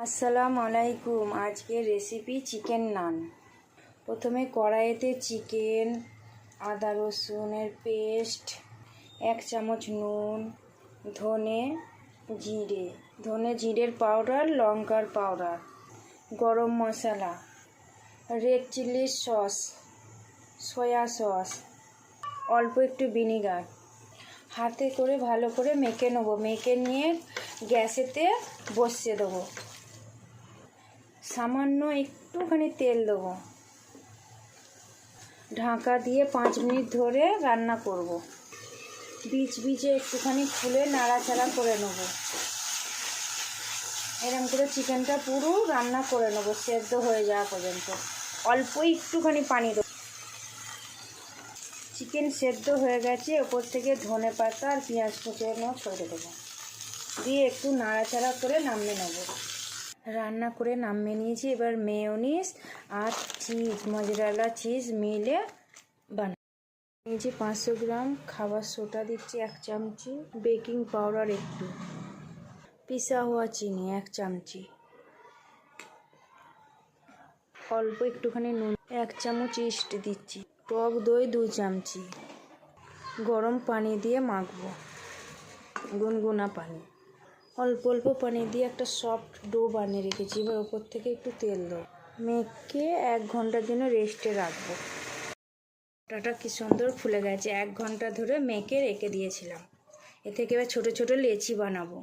আসসালামু আলাইকুম। আজকের রেসিপি চিকেন নান। প্রথমে কড়াইতে চিকেন, আদা রসুনের পেস্ট, 1 চামচ নুন, ধনে জিরের পাউডার, লঙ্কার powder, garam masala, red chilli sauce, soya sauce, অল্প একটু ভিনিগার হাতে করে ভালো করে মেখে নেবো। মেখে নিয়ে গ্যাসেতে বসিয়ে দেবো। সামান্য একটুখানি তেল দেবো। ঢাকা দিয়ে 5 মিনিট ধরে রান্না করব। বিচে একটুখানি খুলে নাড়াচাড়া করে নেব। এরকম করে চিকেনটা পুরো রান্না করে নেব, সেদ্ধ হয়ে যাওয়া পর্যন্ত। অল্প একটুখানি পানি দেবো। চিকেন সেদ্ধ হয়ে গেছে, ওপর থেকে ধনে পাতা আর পেঁয়াজ কুচানো ছড়িয়ে দেবো। দিয়ে একটু নাড়াচাড়া করে নামিয়ে নেব। রান্না করে নামিয়ে নিয়েছি। এবার মেয়োনিজ আর মজরেলা চিজ মিলে নিয়েছি। 500 গ্রাম খাবার সোডা দিচ্ছি 1 চামচি, বেকিং পাউডার একটু, পিসা হওয়া চিনি 1 চামচি, অল্প একটুখানি নুন, 1 চামচ ইস্ট দিচ্ছি, টক দই 2 চামচি, গরম পানি দিয়ে মাখবো, গুনগুনা পানি। অল্প অল্প পানি দিয়ে একটা সফট ডো বানিয়ে রেখেছি। এবার ওপর থেকে একটু তেল দেবো। মেখে 1 ঘন্টার জন্য রেস্টে রাখবো। আটাটা কি সুন্দর ফুলে গেছে। 1 ঘন্টা ধরে মেখে রেখে দিয়েছিলাম। এ থেকে এবার ছোটো ছোটো লেচি বানাবো।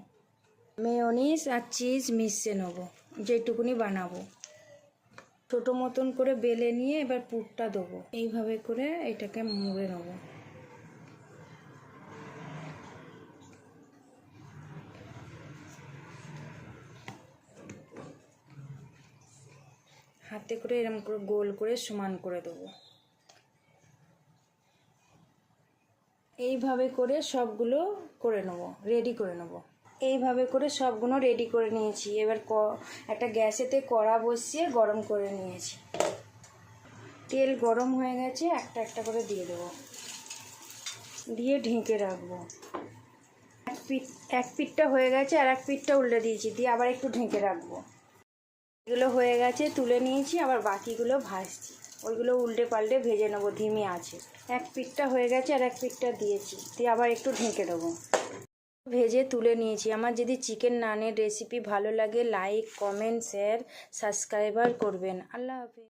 মেয়োনিজ আর চিজ মিশিয়ে নেবো, যেটুকুনি বানাবো। ছোটো মতন করে বেলে নিয়ে এবার পুরটা দেবো। এইভাবে করে এটাকে মুড়ে নেবো। হাতে করে এরকম করে গোল করে সমান করে দেবো। এইভাবে করে সবগুলো করে নেবো, রেডি করে নেবো। এইভাবে করে সবগুলো রেডি করে নিয়েছি। এবার একটা গ্যাসেতে কড়া বসিয়ে গরম করে নিয়েছি। তেল গরম হয়ে গেছে, একটা একটা করে দিয়ে দেবো। দিয়ে ঢেকে রাখবো। এক পিঠটা হয়ে গেছে, আর এক পিঠটা উল্টে দিয়েছি, দিয়ে আবার একটু ঢেকে রাখবো। এগুলো হয়ে গেছে, তুলে নিয়েছি। আবার বাকিগুলো ভাজছি। ওইগুলো উল্টে পাল্টে ভেজে নেবো ধিমি আছে। এক পিঠটা হয়ে গেছে, আর এক পিঠটা দিয়েছি, দিয়ে আবার একটু ঢেকে দেবো। ভেজে তুলে নিয়েছি। আমার যদি চিকেন নানের রেসিপি ভালো লাগে, লাইক, কমেন্ট, শেয়ার, সাবস্ক্রাইবার করবেন। আল্লাহ হাফেজ।